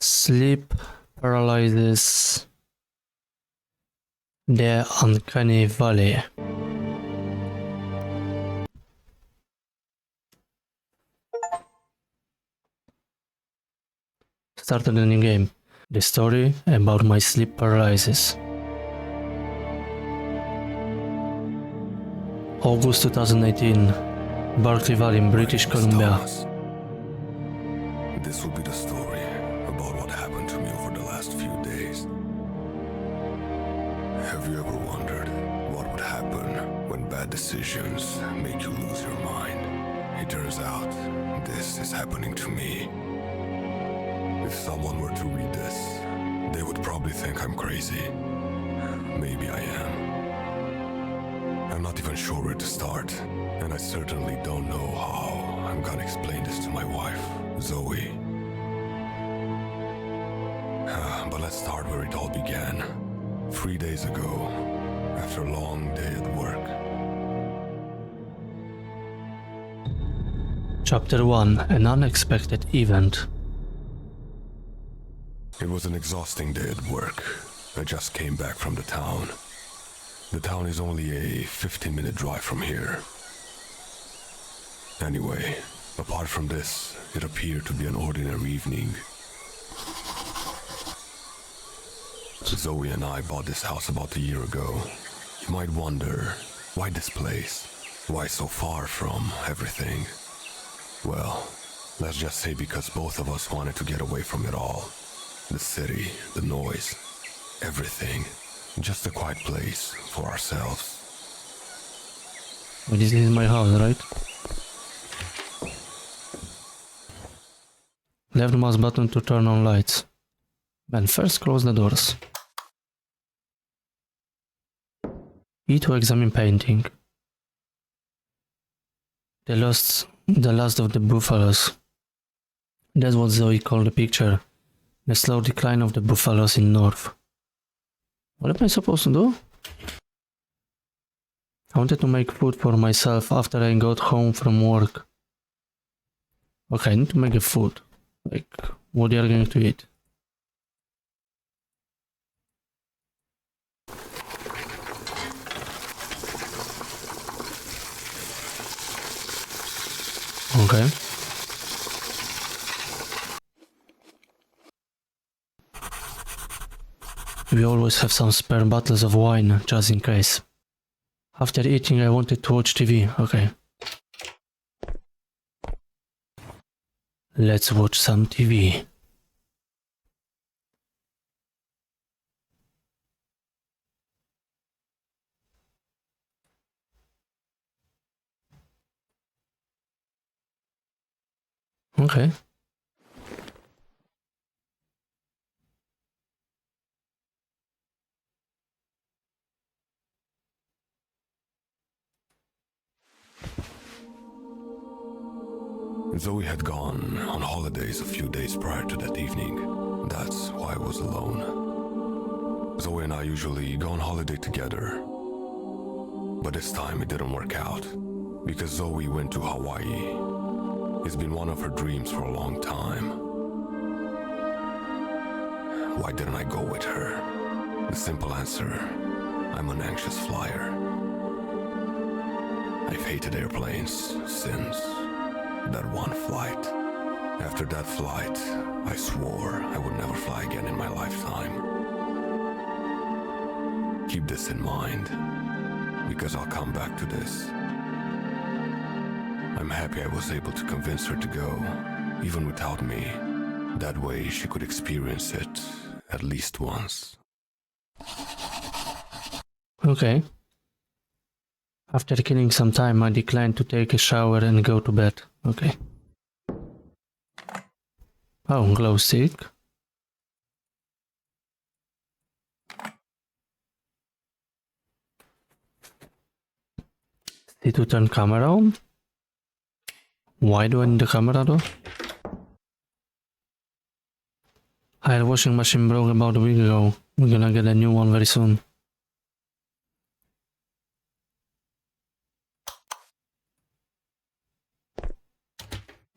Sleep Paralysis The Uncanny Valley. Started a new game. The story about my sleep paralysis. August 2018, Berkeley Valley in British Columbia. This will be the story about what happened to me over the last few days. Have you ever wondered what would happen when bad decisions make you lose your mind? It turns out this is happening to me. If someone were to read this, they would probably think I'm crazy. Maybe I am. I'm not even sure where to start, and I certainly don't know how I'm gonna explain this to my wife, Zoe. But let's start where it all began. 3 days ago, after a long day at work. Chapter 1, An Unexpected Event. It was an exhausting day at work. I just came back from the town. The town is only a 15-minute drive from here. Anyway, apart from this, it appeared to be an ordinary evening. Zoe and I bought this house about a year ago. You might wonder, why this place? Why so far from everything? Well, let's just say because both of us wanted to get away from it all. The city, the noise, everything. Just a quiet place for ourselves. Well, this is my house, right? Left mouse button to turn on lights. Then first close the doors. E to examine painting. The last of the buffaloes. That's what Zoe called the picture. The slow decline of the buffaloes in north. What am I supposed to do? I wanted to make food for myself after I got home from work. Okay, I need to make a food. Like, what are you going to eat? Okay. We always have some spare bottles of wine, just in case. After eating, I wanted to watch TV. Okay. Let's watch some TV. Okay. Zoe had gone on holidays a few days prior to that evening. That's why I was alone. Zoe and I usually go on holiday together. But this time it didn't work out, because Zoe went to Hawaii. It's been one of her dreams for a long time. Why didn't I go with her? The simple answer, I'm an anxious flyer. I've hated airplanes since that one flight. After that flight, I swore I would never fly again in my lifetime. Keep this in mind, because I'll come back to this. I'm happy I was able to convince her to go, even without me. That way she could experience it at least once. Okay. After killing some time, I declined to take a shower and go to bed. Okay. Oh, glow stick. Need to turn camera on? Why do I need the camera though? Our washing machine broke about a week ago. We're gonna get a new one very soon.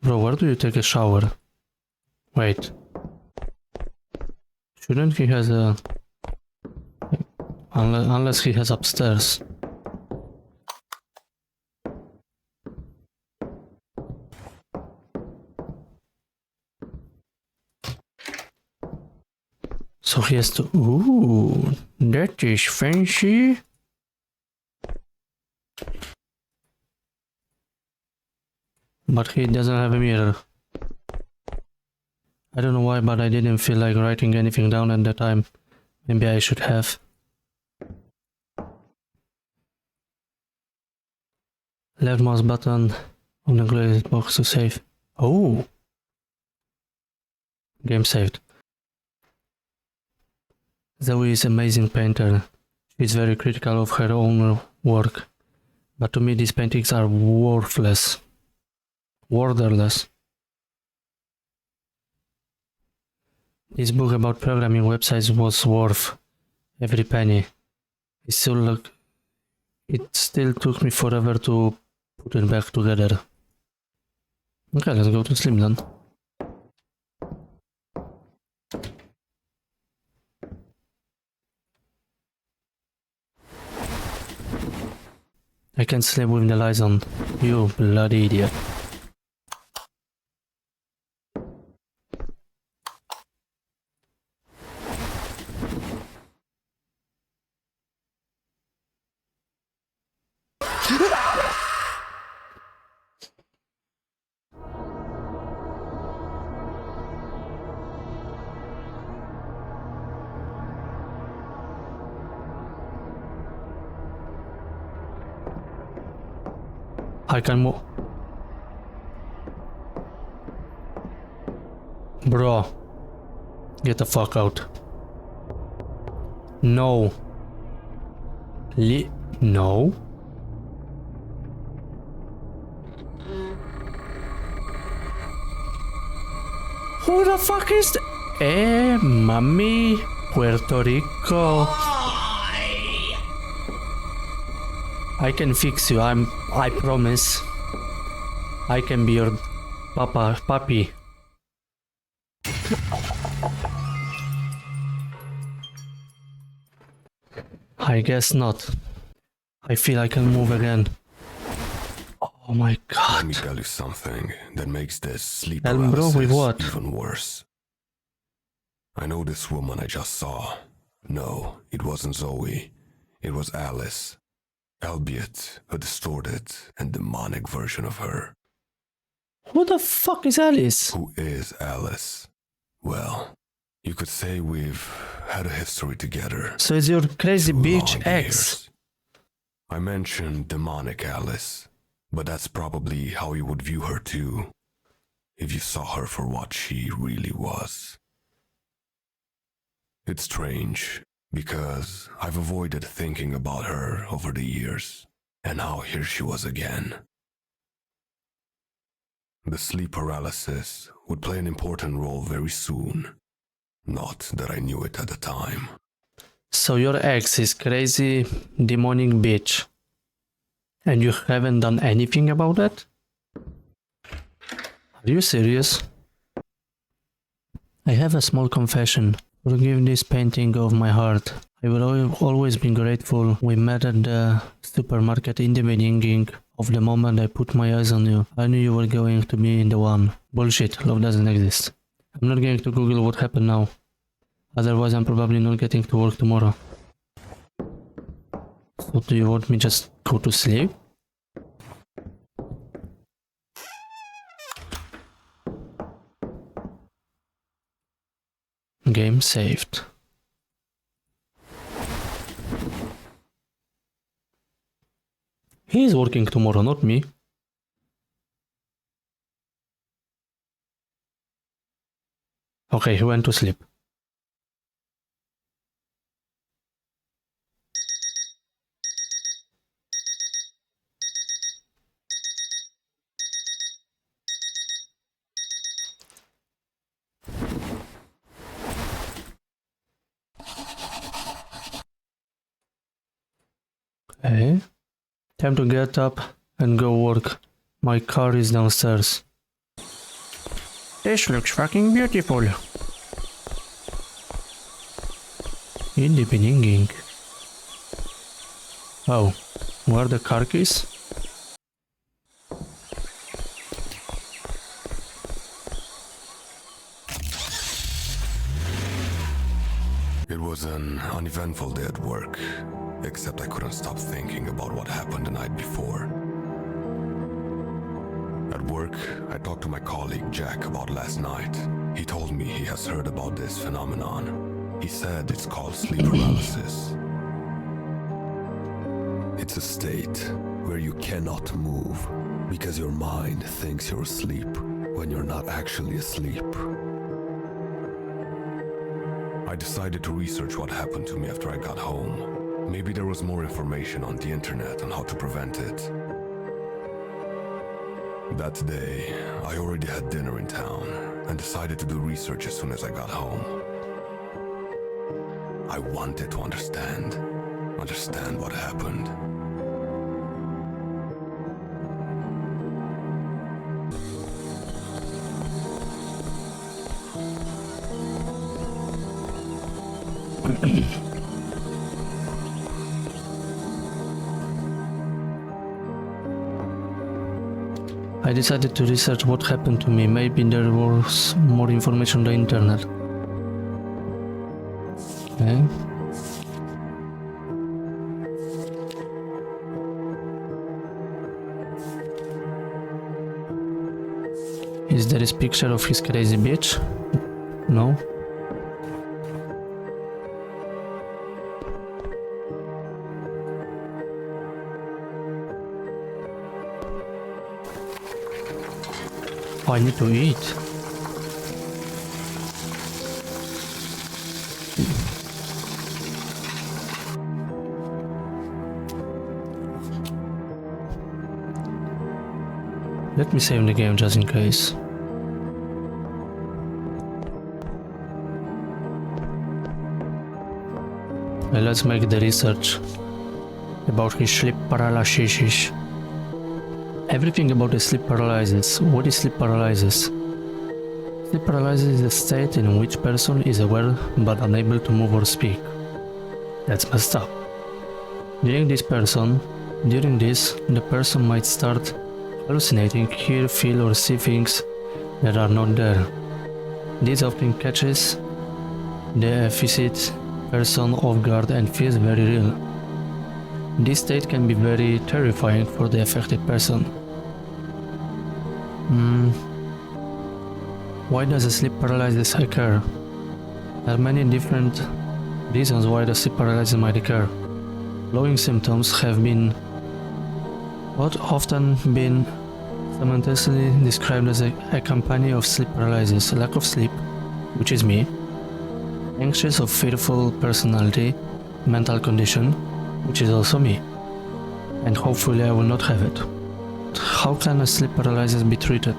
Bro, where do you take a shower? Wait. Shouldn't he has a... Unless he has upstairs. So he has to... Ooh, that is fancy. But he doesn't have a mirror. I don't know why, but I didn't feel like writing anything down at the time. Maybe I should have. Left mouse button on the glazed box to save. Oh! Game saved. Zoe is an amazing painter. She is very critical of her own work. But to me these paintings are worthless. Worthless. This book about programming websites was worth every penny. It still took me forever to put it back together. Okay, let's go to sleep then. I can't sleep with the lights on. You bloody idiot. I can move. Bro. Get the fuck out. No. No. Who the fuck is mami, Puerto Rico. I can fix you, I promise. I can be your papi. I guess not. I feel I can move again. Oh my god. Let me tell you something that makes this sleep Tell me, bro, with what? even worse. I know this woman I just saw. No, it wasn't Zoe. It was Alice. Albeit a distorted and demonic version of her. Who the fuck is Alice? Who is Alice? Well, you could say we've had a history together. So it's your crazy Long bitch ex. years. I mentioned demonic Alice, but that's probably how you would view her too, if you saw her for what she really was. It's strange, because I've avoided thinking about her over the years, and now here she was again. The sleep paralysis would play an important role very soon. Not that I knew it at the time. So your ex is crazy, demonic bitch. And you haven't done anything about that? Are you serious? I have a small confession. Forgive this painting of my heart. I will always be grateful we met at the supermarket in the beginning of the moment I put my eyes on you. I knew you were going to be the one. Bullshit, love doesn't exist. I'm not going to Google what happened now. Otherwise I'm probably not getting to work tomorrow. So do you want me just go to sleep? Game saved. He is working tomorrow, not me. Okay, he went to sleep. Okay. Time to get up and go work. My car is downstairs. This looks fucking beautiful. In the beginning. Oh, where are the car keys? It was an uneventful day at work, except I couldn't stop thinking about what happened the night before. At work, I talked to my colleague Jack about last night. He told me he has heard about this phenomenon. He said it's called sleep paralysis. It's a state where you cannot move because your mind thinks you're asleep when you're not actually asleep. I decided to research what happened to me after I got home. Maybe there was more information on the internet on how to prevent it. That day, I already had dinner in town and decided to do research as soon as I got home. I wanted to understand what happened. I decided to research what happened to me. Maybe there was more information on the internet. Okay. Is there a picture of his crazy bitch? No. Oh, I need to eat. Let me save the game just in case. Let's make the research about his sleep paralysis. Everything about the sleep paralysis. What is sleep paralysis? Sleep paralysis is a state in which person is aware but unable to move or speak. That's messed up. During this, the person might start hallucinating, hear, feel or see things that are not there. This often catches the affected person off guard and feels very real. This state can be very terrifying for the affected person. Why does a sleep paralysis occur? There are many different reasons why the sleep paralysis might occur. Following symptoms have been often been simultaneously described as a company of sleep paralysis: lack of sleep, which is me, anxious or fearful personality, mental condition, which is also me, and hopefully I will not have it. How can a sleep paralysis be treated?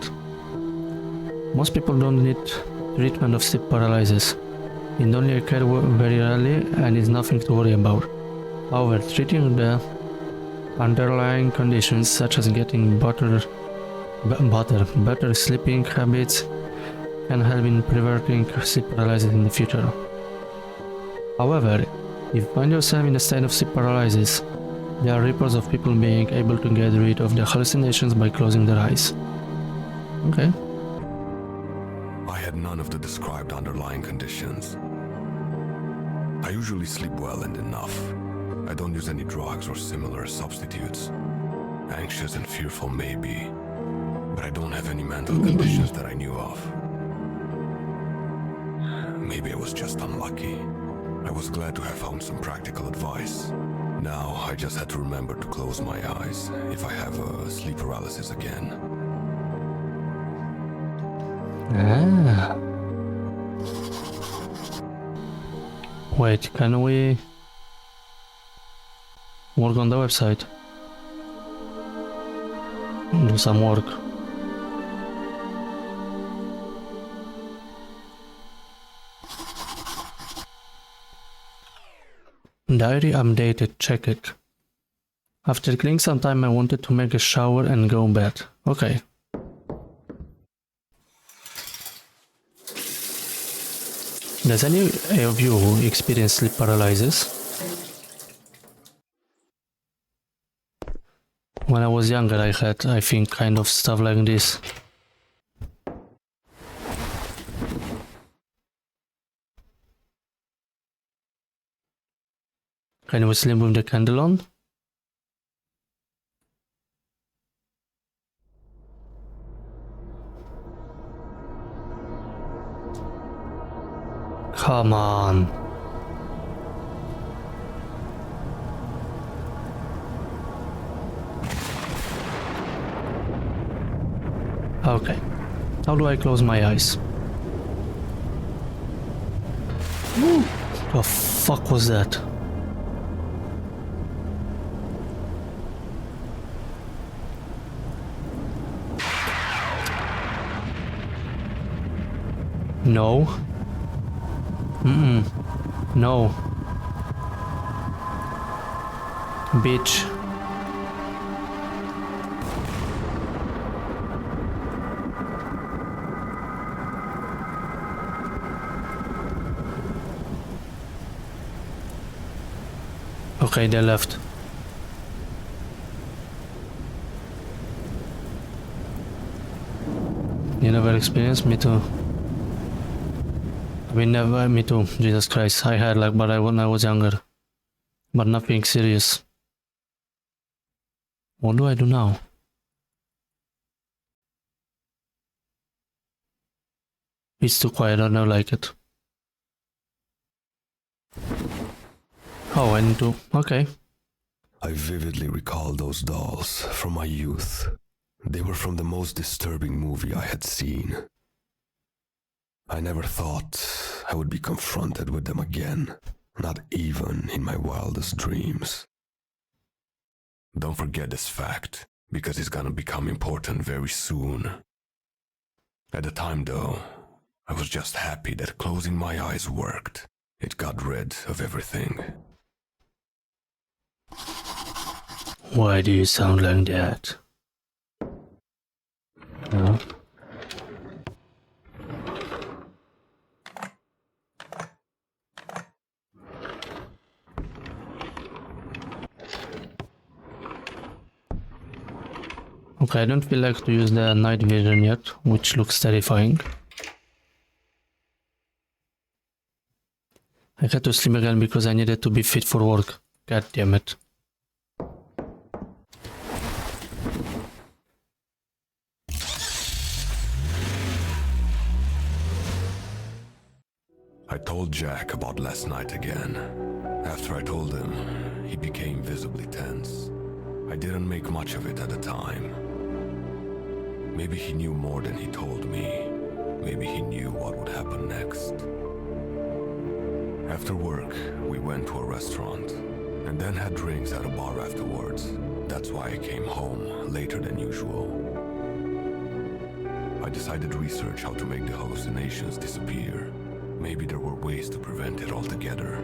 Most people don't need treatment of sleep paralysis. It only occurs very rarely and is nothing to worry about. However, treating the underlying conditions such as getting better sleeping habits can help in preventing sleep paralysis in the future. However, if you find yourself in a state of sleep paralysis, there are reports of people being able to get rid of the hallucinations by closing their eyes. Okay. I had none of the described underlying conditions. I usually sleep well and enough. I don't use any drugs or similar substitutes. Anxious and fearful maybe, but I don't have any mental conditions that I knew of. Maybe I was just unlucky. I was glad to have found some practical advice. Now I just had to remember to close my eyes if I have a sleep paralysis again. Wait, can we work on the website? Do some work. Diary updated, check it. After killing some time I wanted to make a shower and go bed. Okay. Does any of you experience sleep paralysis? When I was younger, I had, I think, kind of stuff like this. Can you sleep with the candle on? Come on. Okay. How do I close my eyes? The fuck was that? No. No. Bitch. Okay, they left. You never experienced? Me too. I mean, never, me too. Jesus Christ. I had like, but when I was younger. But nothing serious. What do I do now? It's too quiet, I don't like it. Oh, I need to... Okay. I vividly recall those dolls from my youth. They were from the most disturbing movie I had seen. I never thought I would be confronted with them again, not even in my wildest dreams. Don't forget this fact, because it's gonna become important very soon. At the time though, I was just happy that closing my eyes worked. It got rid of everything. Why do you sound like that? No. Okay, I don't feel like to use the night vision yet, which looks terrifying. I had to sleep again because I needed to be fit for work. God damn it. I told Jack about last night again. After I told him, he became visibly tense. I didn't make much of it at the time. Maybe he knew more than he told me. Maybe he knew what would happen next. After work, we went to a restaurant, and then had drinks at a bar afterwards. That's why I came home later than usual. I decided to research how to make the hallucinations disappear. Maybe there were ways to prevent it altogether.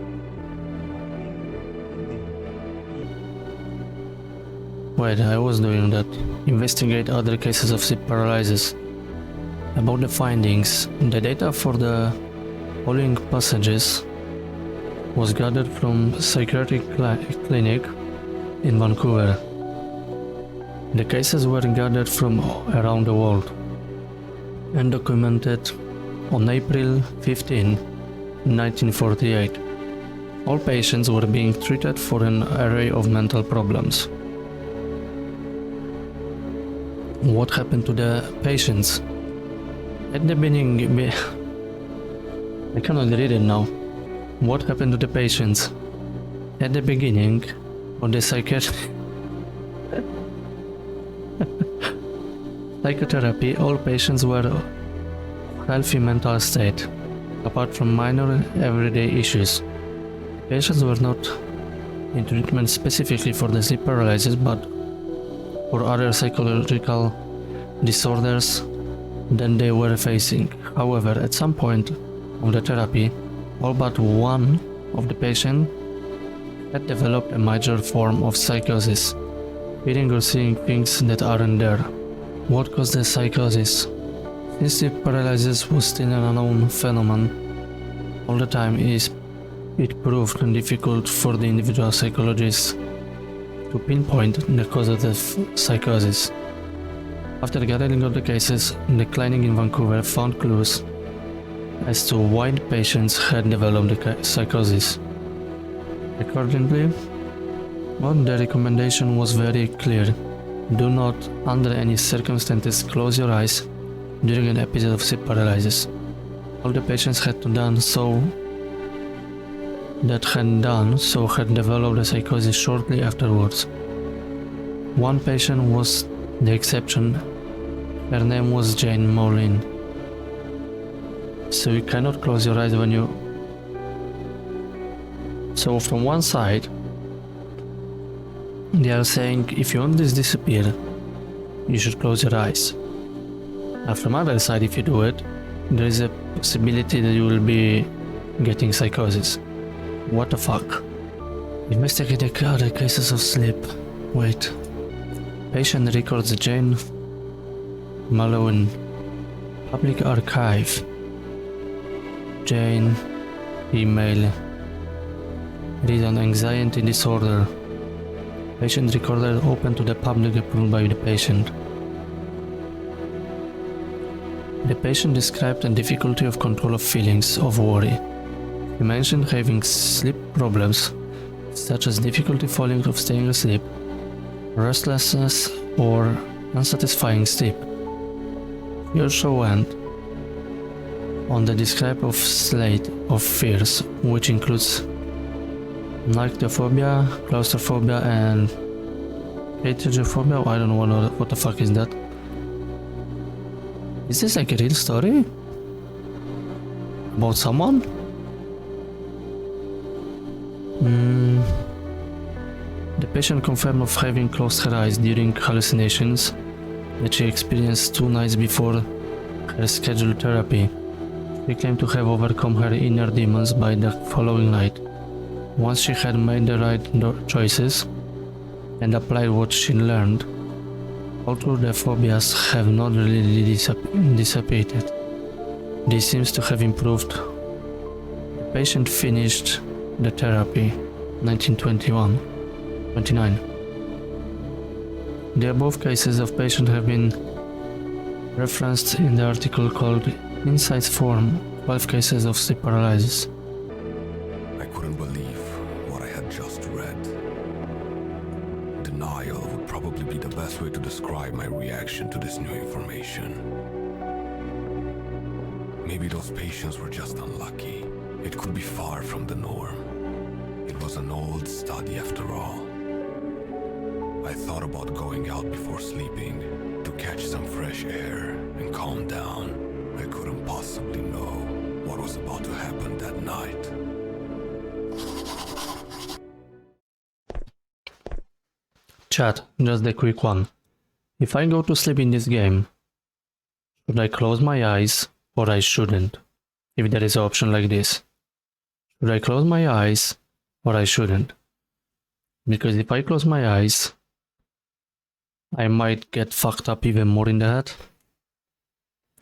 Wait, I was doing that. Investigate other cases of sleep paralysis. About the findings, the data for the following passages was gathered from psychiatric clinic in Vancouver. The cases were gathered from around the world and documented on April 15, 1948. All patients were being treated for an array of mental problems. What happened to the patients? At the beginning, I cannot read it now. What happened to the patients? At the beginning of the psychotherapy, all patients were in healthy mental state, apart from minor everyday issues. Patients were not in treatment specifically for the sleep paralysis, but for other psychological disorders that they were facing. However, at some point of the therapy, all but one of the patients had developed a major form of psychosis, feeling or seeing things that aren't there. What caused the psychosis? Since sleep paralysis was still an unknown phenomenon, All the time it proved difficult for the individual psychologists to pinpoint the cause of the psychosis. After gathering all the cases, the clinic in Vancouver found clues as to why the patients had developed the psychosis. Accordingly, the recommendation was very clear. Do not, under any circumstances, close your eyes during an episode of sleep paralysis. All the patients had done so had developed a psychosis shortly afterwards. One patient was the exception. Her name was Jane Moulin. So you cannot close your eyes when you... So from one side, they are saying if you want this to disappear, you should close your eyes. And from other side, if you do it, there is a possibility that you will be getting psychosis. What the fuck? Investigate the other cases of sleep. Wait. Patient records Jane Malone. Public archive. Jane. Email. Reason anxiety disorder. Patient recorder open to the public approved by the patient. The patient described a difficulty of control of feelings of worry. He mentioned having sleep problems, such as difficulty falling or staying asleep, restlessness, or unsatisfying sleep. He also went on the describe of slate of fears, which includes nyctophobia, claustrophobia, and claustrophobia. I don't know what the fuck is that. Is this like a real story? About someone? The patient confirmed of having closed her eyes during hallucinations that she experienced 2 nights before her scheduled therapy. She claimed to have overcome her inner demons by the following night. Once she had made the right choices and applied what she learned, although the phobias have not really dissipated, this seems to have improved. The patient finished the therapy 1929. The above cases of patients have been referenced in the article called Insights Form 12 Cases of Sleep Paralysis. I couldn't believe what I had just read. Denial would probably be the best way to describe my reaction to this new information. Maybe those patients were just unlucky. It could be far from the norm. It was an old study after all. I thought about going out before sleeping to catch some fresh air and calm down. I couldn't possibly know what was about to happen that night. Chat, just a quick one. If I go to sleep in this game, should I close my eyes or I shouldn't? If there is an option like this. Should I close my eyes or I shouldn't? Because if I close my eyes, I might get fucked up even more in the head.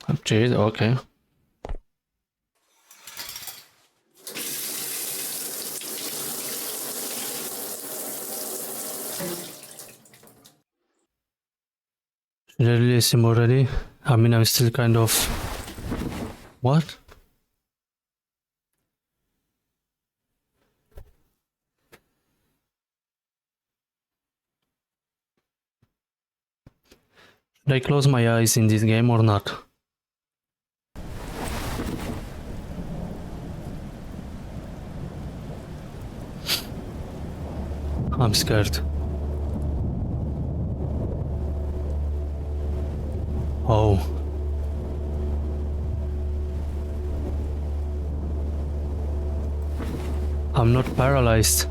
Oh, jeez, okay. Should I release him already? I mean, I'm still kind of... What? Should I close my eyes in this game or not? I'm scared. Oh. I'm not paralyzed.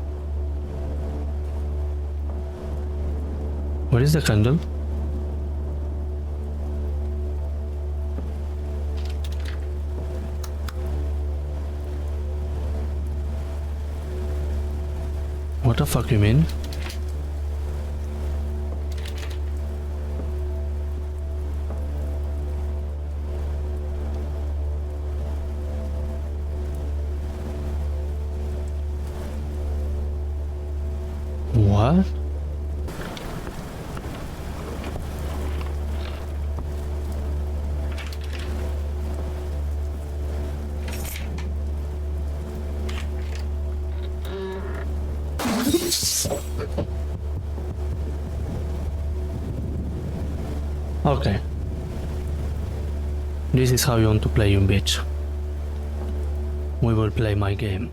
Where is the candle? What the fuck you mean? What? Okay. This is how you want to play, you bitch. We will play my game.